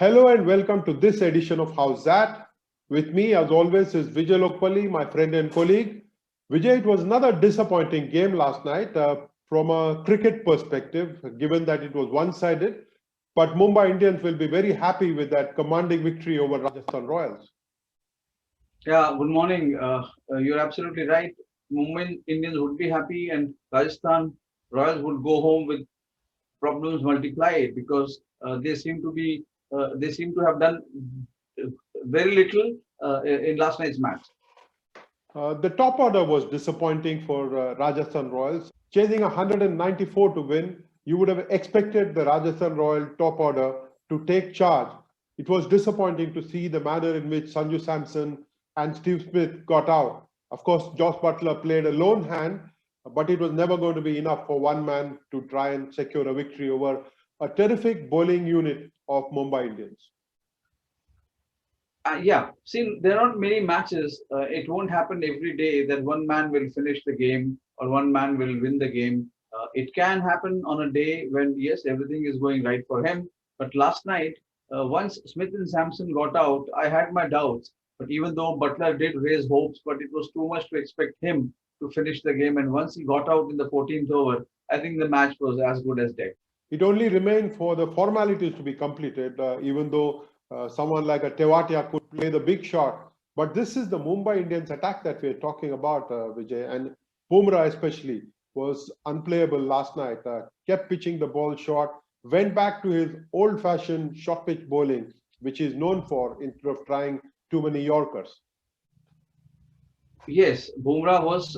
Hello and welcome to this edition of Howzzat. With me, as always, is Vijay Lokapally, my friend and colleague. Vijay, it was another disappointing game last night from a cricket perspective, given that it was one-sided. But Mumbai Indians will be very happy with that commanding victory over Rajasthan Royals. Yeah, good morning. You're absolutely right. Mumbai Indians would be happy, and Rajasthan Royals would go home with problems multiplied because they seem to have done very little in last night's match. The top order was disappointing for Rajasthan Royals. Chasing 194 to win, you would have expected the Rajasthan Royal top order to take charge. It was disappointing to see the manner in which Sanju Samson and Steve Smith got out. Of course, Josh Buttler played a lone hand, but it was never going to be enough for one man to try and secure a victory over a terrific bowling unit of Mumbai Indians. Yeah, see, there are not many matches. It won't happen every day that one man will finish the game or one man will win the game. It can happen on a day when, yes, everything is going right for him. But last night, once Smith and Sampson got out, I had my doubts. But even though Butler did raise hopes, but it was too much to expect him to finish the game. And once he got out in the 14th over, I think the match was as good as dead. It only remained for the formalities to be completed, even though someone like a Tewatia could play the big shot. But this is the Mumbai Indians attack that we're talking about, Vijay. And Bumrah especially was unplayable last night, kept pitching the ball short, went back to his old-fashioned short pitch bowling, which he's known for instead of trying too many Yorkers. Yes, Bumrah was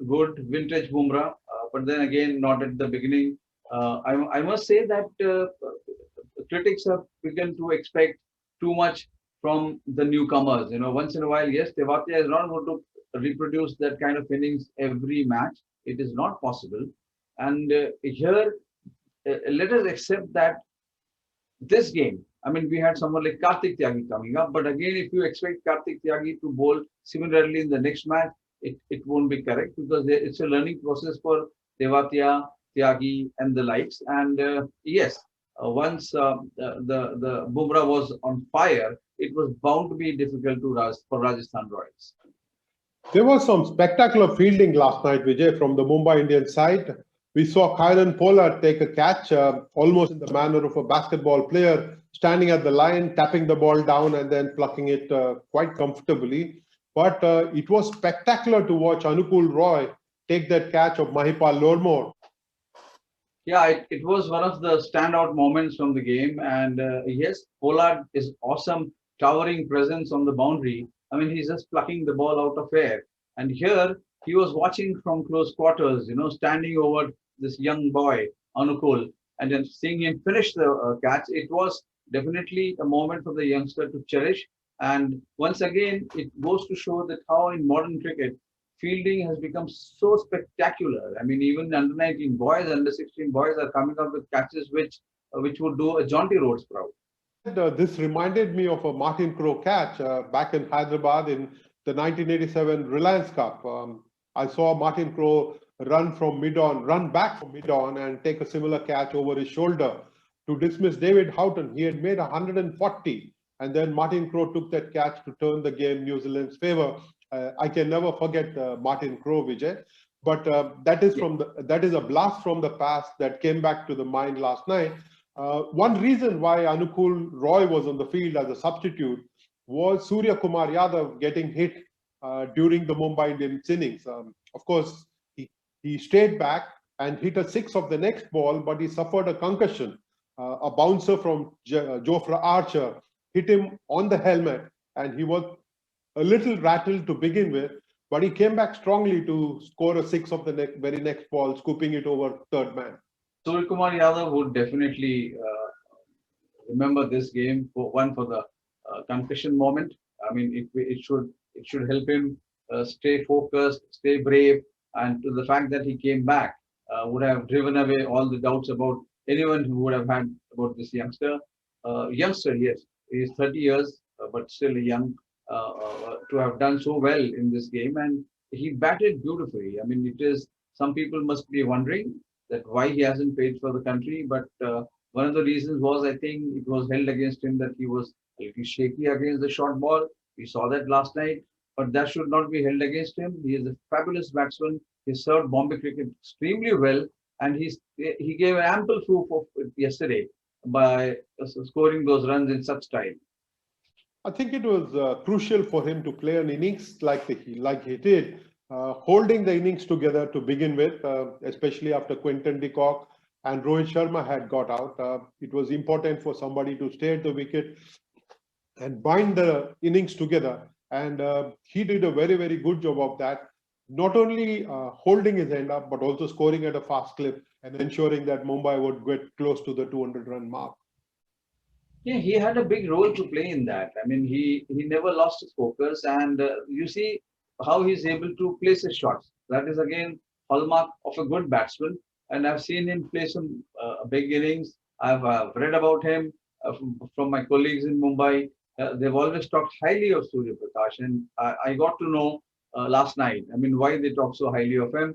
good, vintage Bumrah, but then again, not at the beginning. I must say that critics have begun to expect too much from the newcomers. You know, once in a while, yes, Tewatia is not going to reproduce that kind of innings every match. It is not possible. And here, let us accept that this game, I mean, we had someone like Karthik Tyagi coming up, but again, if you expect Karthik Tyagi to bowl similarly in the next match, it won't be correct because it's a learning process for Tewatia, Tyagi, and the likes. And yes, once the Bumrah was on fire, it was bound to be difficult for Rajasthan Royals. There was some spectacular fielding last night, Vijay, from the Mumbai Indian side. We saw Kyron Pollard take a catch almost in the manner of a basketball player, standing at the line, tapping the ball down and then plucking it quite comfortably. But it was spectacular to watch Anukul Roy take that catch of Mahipal Lormore. Yeah, it was one of the standout moments from the game. And yes, Pollard is awesome, towering presence on the boundary. I mean, he's just plucking the ball out of air. And here, he was watching from close quarters, you know, standing over this young boy, Anukul, and then seeing him finish the catch. It was definitely a moment for the youngster to cherish. And once again, it goes to show that how in modern cricket, fielding has become so spectacular. I mean, even under 19 boys, under 16 boys are coming up with catches which would do a Jaunty Rhodes proud. This reminded me of a Martin Crowe catch back in Hyderabad in the 1987 Reliance Cup. I saw Martin Crowe run back from mid-on and take a similar catch over his shoulder to dismiss David Houghton. He had made 140, and then Martin Crowe took that catch to turn the game New Zealand's favor. I can never forget Martin Crowe, Vijay. But that is a blast from the past that came back to the mind last night. One reason why Anukul Roy was on the field as a substitute was Surya Kumar Yadav getting hit during the Mumbai Indians innings. Of course, he stayed back and hit a six of the next ball, but he suffered a concussion. A bouncer from Jofra Archer hit him on the helmet, and he was a little rattled to begin with, but he came back strongly to score a six of the very next ball, scooping it over third man. Surya Kumar Yadav would definitely remember this game, one for the concussion moment. I mean, it should help him stay focused, stay brave, and to the fact that he came back would have driven away all the doubts about anyone who would have had about this youngster. Youngster, yes, he is 30 years, but still young to have done so well in this game, and he batted beautifully. I mean, it is some people must be wondering that why he hasn't played for the country, but one of the reasons was I think it was held against him that he was a little shaky against the short ball. We saw that last night, but that should not be held against him. He is a fabulous batsman. He served Bombay cricket extremely well, and he gave ample proof of it yesterday by scoring those runs in such style. I think it was crucial for him to play an innings like he did, holding the innings together to begin with, especially after Quinton de Kock and Rohit Sharma had got out. It was important for somebody to stay at the wicket and bind the innings together. And he did a very, very good job of that. Not only holding his end up, but also scoring at a fast clip and ensuring that Mumbai would get close to the 200-run mark. Yeah, he had a big role to play in that. I mean, he never lost his focus, and you see how he's able to place his shots. That is again hallmark of a good batsman. And I've seen him play some big innings. I've read about him from my colleagues in Mumbai. They've always talked highly of Surya Prakash, and I got to know last night. I mean, why they talk so highly of him.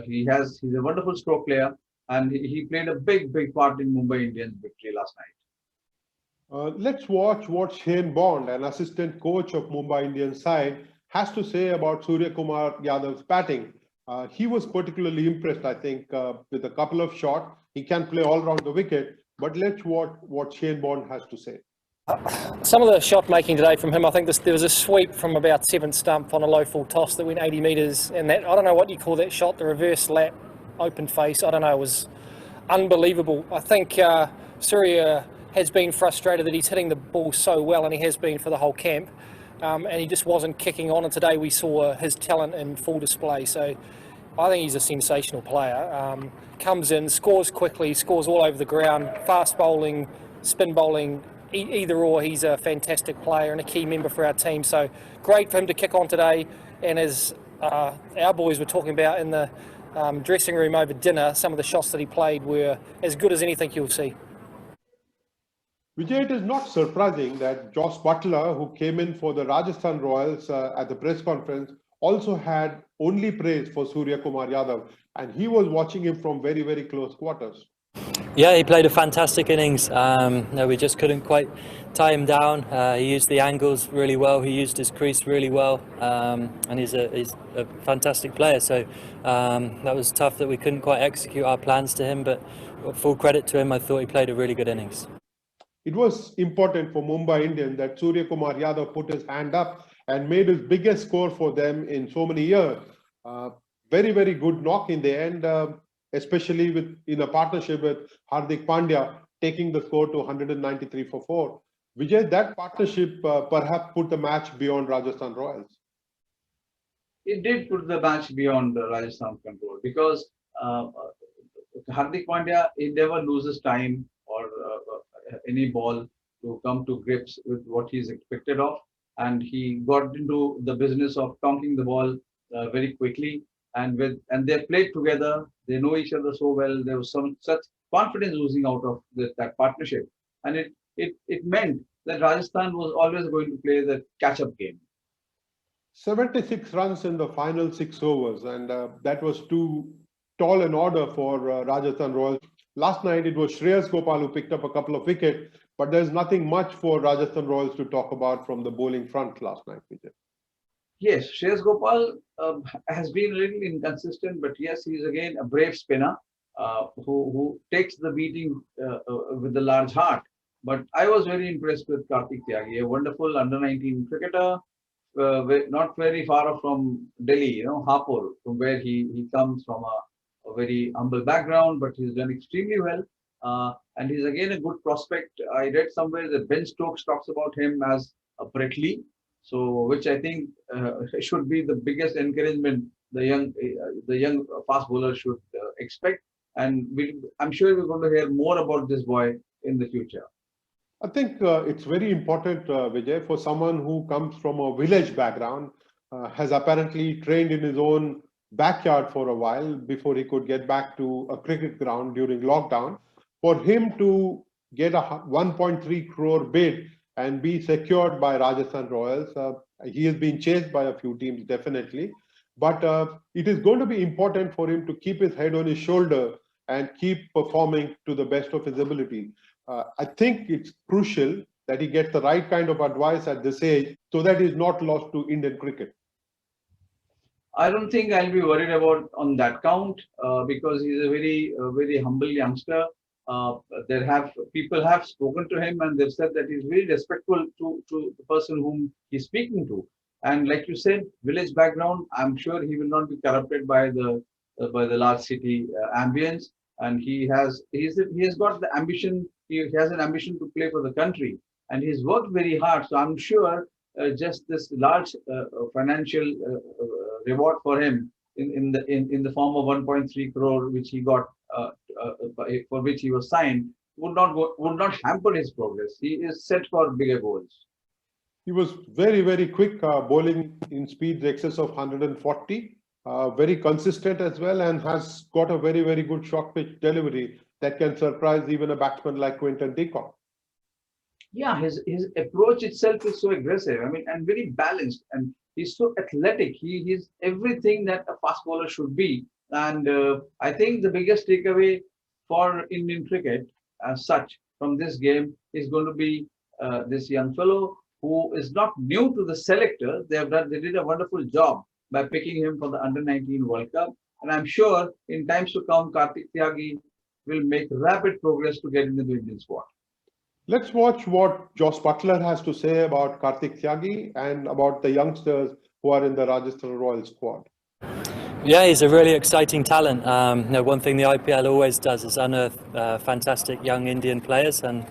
He's a wonderful stroke player, and he played a big part in Mumbai Indians' victory last night. Let's watch what Shane Bond, an assistant coach of Mumbai Indian side, has to say about Surya Kumar Yadav's batting. He was particularly impressed, I think, with a couple of shots. He can play all around the wicket, but let's watch what Shane Bond has to say. Some of the shot making today from him, I think there was a sweep from about 7th stump on a low full toss that went 80 metres, and that, I don't know what you call that shot, the reverse lap, open face, I don't know, it was unbelievable. I think Surya has been frustrated that he's hitting the ball so well, and he has been for the whole camp, and he just wasn't kicking on, and today we saw his talent in full display. So I think he's a sensational player. Comes in, scores quickly, scores all over the ground, fast bowling, spin bowling, either or. He's a fantastic player and a key member for our team. So great for him to kick on today. And as our boys were talking about in the dressing room over dinner, some of the shots that he played were as good as anything you'll see. Vijay, it is not surprising that Josh Butler, who came in for the Rajasthan Royals at the press conference, also had only praise for Surya Kumar Yadav, and he was watching him from very, very close quarters. Yeah, he played a fantastic innings. No, we just couldn't quite tie him down. He used the angles really well. He used his crease really well, and he's a fantastic player. So that was tough that we couldn't quite execute our plans to him, but full credit to him. I thought he played a really good innings. It was important for Mumbai Indian that Surya Kumar Yadav put his hand up and made his biggest score for them in so many years. Very, very good knock in the end, especially in a partnership with Hardik Pandya, taking the score to 193 for 4. Vijay, that partnership perhaps put the match beyond Rajasthan Royals. It did put the match beyond the Rajasthan control, because Hardik Pandya, he never loses time or any ball to come to grips with what he's expected of, and he got into the business of conking the ball very quickly, and they played together. They know each other so well. There was such confidence oozing out of that partnership, and it meant that Rajasthan was always going to play the catch-up game. 76 runs in the final 6 overs, and that was too tall an order for Rajasthan Royals. Last night, it was Shreyas Gopal who picked up a couple of wickets, but there's nothing much for Rajasthan Royals to talk about from the bowling front last night, Vijay. Yes, Shreyas Gopal has been a little inconsistent, but yes, he's again a brave spinner who takes the beating with a large heart. But I was very impressed with Kartik Tyagi, a wonderful under-19 cricketer, not very far off from Delhi, Hapur, from where he comes from a very humble background, but he's done extremely well. And he's again a good prospect. I read somewhere that Ben Stokes talks about him as a Brett Lee, so which I think should be the biggest encouragement the young fast bowler should expect. And I'm sure we're going to hear more about this boy in the future. I think it's very important, Vijay, for someone who comes from a village background, has apparently trained in his own backyard for a while before he could get back to a cricket ground during lockdown. For him to get a 1.3 crore bid and be secured by Rajasthan Royals, he has been chased by a few teams, definitely. But it is going to be important for him to keep his head on his shoulder and keep performing to the best of his ability. I think it's crucial that he gets the right kind of advice at this age so that he's not lost to Indian cricket. I don't think I'll be worried about on that count because he's a very humble youngster. People have spoken to him and they've said that he's very respectful to the person whom he's speaking to. And like you said, village background, I'm sure he will not be corrupted by the large city ambience. And he has got the ambition. He has an ambition to play for the country, and he's worked very hard. So I'm sure just this large financial reward for him in the form of 1.3 crore, which he got for which he was signed, would not hamper his progress. He is set for bigger goals. He was very, very quick, bowling in speeds excess of 140, very consistent as well, and has got a very, very good short pitch delivery that can surprise even a batsman like Quinton de Kock. Yeah, his approach itself is so aggressive. I mean, and very balanced, and he's so athletic. He's everything that a fast bowler should be. And I think the biggest takeaway for Indian cricket as such from this game is going to be this young fellow who is not new to the selector. They did a wonderful job by picking him for the Under-19 World Cup. And I'm sure in times to come, Kartik Tyagi will make rapid progress to get into the Indian squad. Let's watch what Joss Butler has to say about Kartik Tyagi and about the youngsters who are in the Rajasthan Royals squad. Yeah, he's a really exciting talent. One thing the IPL always does is unearth fantastic young Indian players, and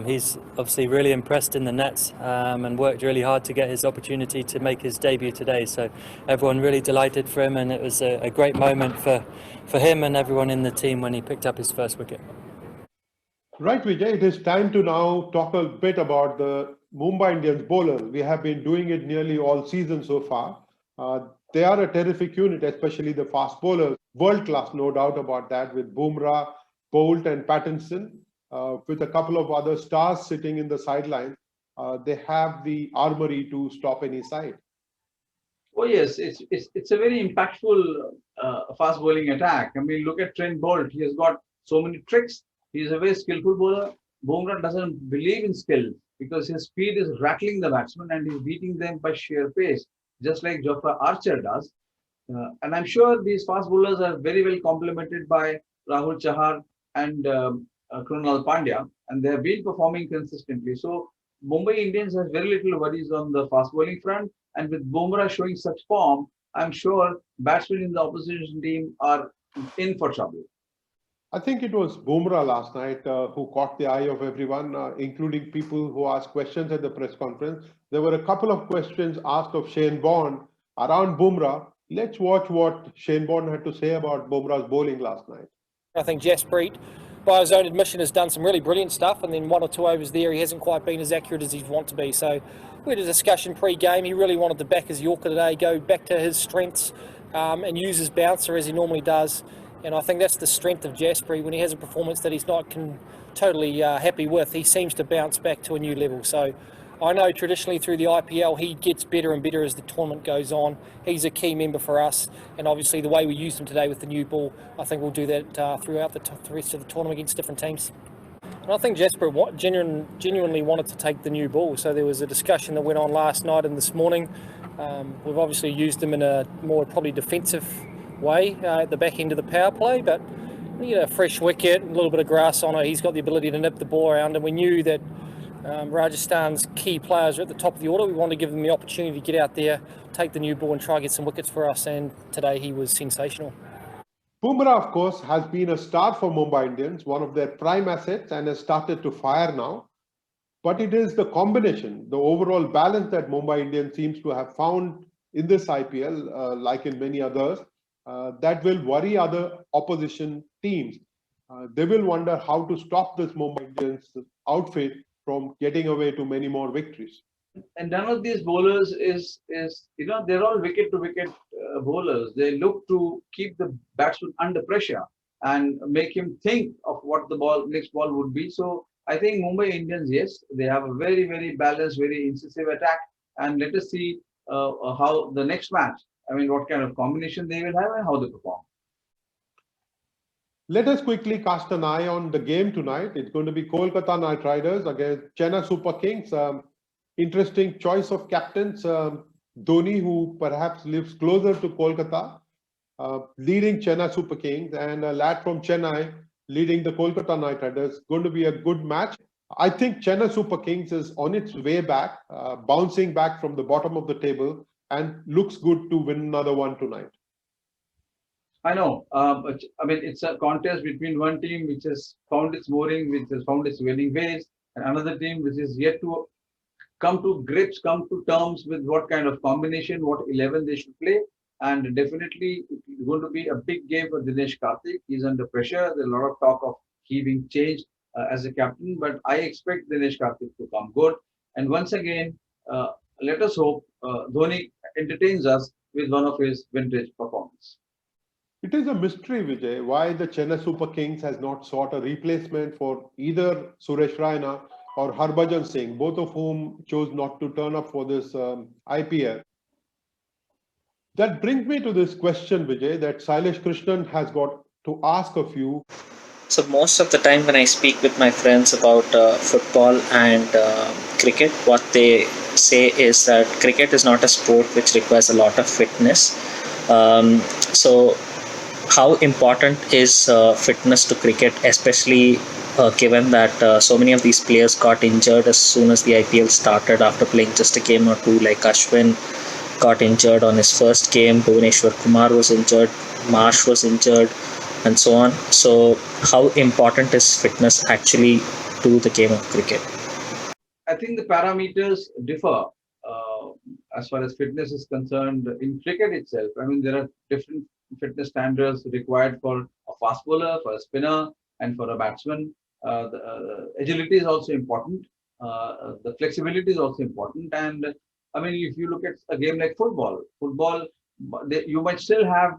he's obviously really impressed in the nets and worked really hard to get his opportunity to make his debut today. So everyone really delighted for him, and it was a great moment for him and everyone in the team when he picked up his first wicket. Right, Vijay, it is time to now talk a bit about the Mumbai Indians bowlers. We have been doing it nearly all season so far. They are a terrific unit, especially the fast bowlers. World class, no doubt about that, with Bumrah, Boult and Pattinson, with a couple of other stars sitting in the sidelines. They have the armory to stop any side. Oh yes, it's a very impactful fast bowling attack. I mean, look at Trent Boult. He has got so many tricks. He's a very skillful bowler. Bumrah doesn't believe in skill because his speed is rattling the batsman and he's beating them by sheer pace, just like Jofra Archer does. And I'm sure these fast bowlers are very well complemented by Rahul Chahar and Krunal Pandya, and they have been performing consistently. So Mumbai Indians has very little worries on the fast bowling front, and with Bumrah showing such form, I'm sure batsmen in the opposition team are in for trouble. I think it was Bumrah last night who caught the eye of everyone, including people who asked questions at the press conference. There were a couple of questions asked of Shane Bond around Bumrah. Let's watch what Shane Bond had to say about Bumrah's bowling last night. I think Jasprit, by his own admission, has done some really brilliant stuff, and then one or two overs there, he hasn't quite been as accurate as he'd want to be. So we had a discussion pre-game. He really wanted to back his Yorker today, go back to his strengths and use his bouncer as he normally does. And I think that's the strength of Jasprit. When he has a performance that he's not totally happy with, he seems to bounce back to a new level. So I know traditionally through the IPL, he gets better and better as the tournament goes on. He's a key member for us. And obviously the way we used him today with the new ball, I think we'll do that throughout the rest of the tournament against different teams. And I think Jasprit genuinely wanted to take the new ball. So there was a discussion that went on last night and this morning. We've obviously used him in a more probably defensive way at the back end of the power play, but a fresh wicket, a little bit of grass on it, he's got the ability to nip the ball around, and we knew that Rajasthan's key players are at the top of the order. We wanted to give them the opportunity to get out there, take the new ball and try and get some wickets for us, and today he was sensational. Bumrah, of course, has been a star for Mumbai Indians, one of their prime assets, and has started to fire now. But it is the combination, the overall balance that Mumbai Indians seems to have found in this IPL, like in many others, that will worry other opposition teams. They will wonder how to stop this Mumbai Indians outfit from getting away to many more victories. And none of these bowlers is they're all wicket to wicket bowlers. They look to keep the batsman under pressure and make him think of what the next ball would be. So I think Mumbai Indians, yes, they have a very, very balanced, very incisive attack. And let us see how the next match, I mean, what kind of combination they will have and how they perform. Let us quickly cast an eye on the game tonight. It's going to be Kolkata Knight Riders against Chennai Super Kings. Interesting choice of captains. Dhoni, who perhaps lives closer to Kolkata, leading Chennai Super Kings, and a lad from Chennai leading the Kolkata Knight Riders. Going to be a good match. I think Chennai Super Kings is on its way back, bouncing back from the bottom of the table, and looks good to win another one tonight. I know. But, I mean, it's a contest between one team which has found its mooring, which has found its winning ways, and another team which is yet to come to grips, come to terms with what kind of combination, what 11 they should play. And definitely it's going to be a big game for Dinesh Karthik. He's under pressure. There's a lot of talk of he being changed as a captain, but I expect Dinesh Karthik to come good. And once again, let us hope Dhoni entertains us with one of his vintage performances. It is a mystery, Vijay, why the Chennai Super Kings has not sought a replacement for either Suresh Raina or Harbhajan Singh, both of whom chose not to turn up for this IPL. That brings me to this question, Vijay, that Sailesh Krishnan has got to ask of you. So most of the time when I speak with my friends about football and cricket, what they say is that cricket is not a sport which requires a lot of fitness. So how important is fitness to cricket, especially given that so many of these players got injured as soon as the IPL started after playing just a game or two, like Ashwin got injured on his first game, Bhuvneshwar Kumar was injured, Marsh was injured, and so on. So how important is fitness actually to the game of cricket? I think the parameters differ as far as fitness is concerned in cricket itself. I mean, there are different fitness standards required for a fast bowler, for a spinner, and for a batsman. The agility is also important. The flexibility is also important. And I mean, if you look at a game like football, you might still have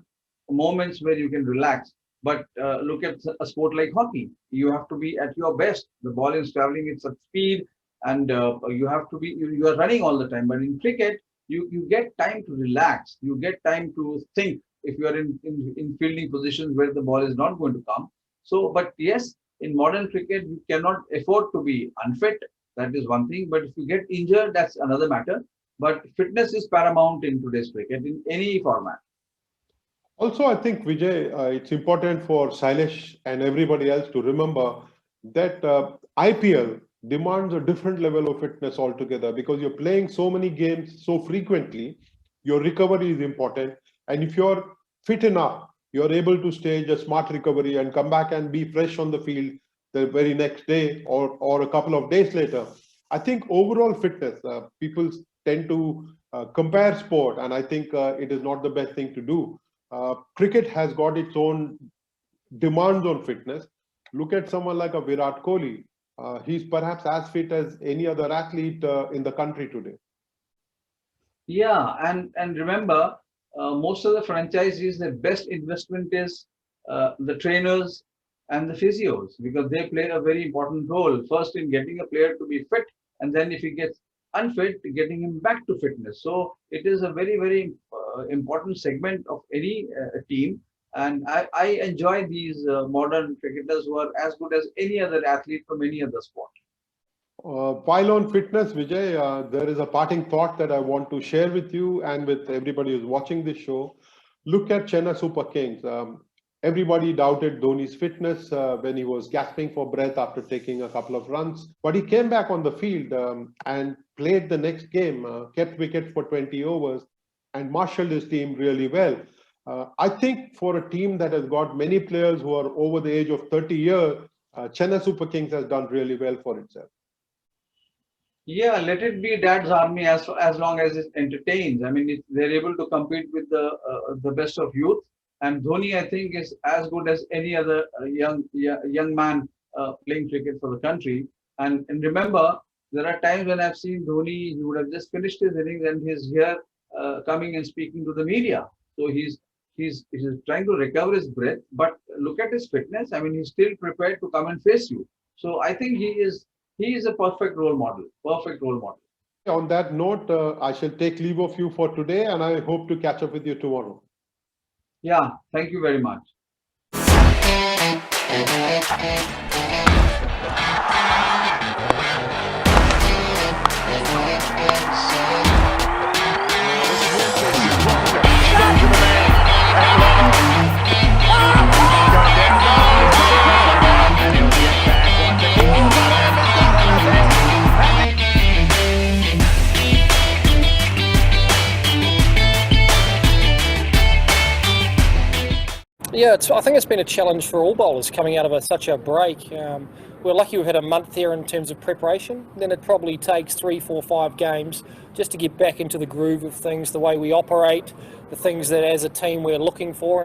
moments where you can relax. But look at a sport like hockey. You have to be at your best. The ball is traveling at such speed, and you have to be. You are running all the time. But in cricket, you get time to relax. You get time to think. If you are in fielding positions where the ball is not going to come. So, but yes, in modern cricket, you cannot afford to be unfit. That is one thing. But if you get injured, that's another matter. But fitness is paramount in today's cricket in any format. Also, I think, Vijay, it's important for Sailesh and everybody else to remember that IPL demands a different level of fitness altogether because you're playing so many games so frequently. Your recovery is important. And if you're fit enough, you're able to stage a smart recovery and come back and be fresh on the field the very next day or a couple of days later. I think overall fitness, people tend to compare sport, and I think it is not the best thing to do. Cricket has got its own demands on fitness. Look at someone like a Virat Kohli. He's perhaps as fit as any other athlete in the country today. Yeah, and remember, most of the franchises, the best investment is the trainers and the physios because they play a very important role. First, in getting a player to be fit, and then if he gets unfit, getting him back to fitness. So it is a very, very important segment of any team. And I enjoy these modern cricketers who are as good as any other athlete from any other sport. While on fitness, Vijay, there is a parting thought that I want to share with you and with everybody who's watching this show. Look at Chennai Super Kings. Everybody doubted Dhoni's fitness when he was gasping for breath after taking a couple of runs. But he came back on the field and played the next game, kept wicket for 20 overs and marshaled his team really well. I think for a team that has got many players who are over the age of 30 years, Chennai Super Kings has done really well for itself. Yeah, let it be Dad's army as long as it entertains. I mean, they're able to compete with the best of youth. And Dhoni, I think, is as good as any other young man playing cricket for the country. And remember, there are times when I've seen Dhoni, he would have just finished his innings and he's here coming and speaking to the media. So he's trying to recover his breath, but look at his fitness. I mean, he's still prepared to come and face you. So I think he is a perfect role model. Perfect role model. On that note, I shall take leave of you for today, and I hope to catch up with you tomorrow. Yeah, thank you very much. Yeah, I think it's been a challenge for all bowlers coming out of such a break. We're lucky we've had a month here in terms of preparation. Then it probably takes 3, 4, 5 games just to get back into the groove of things, the way we operate, the things that as a team we're looking for.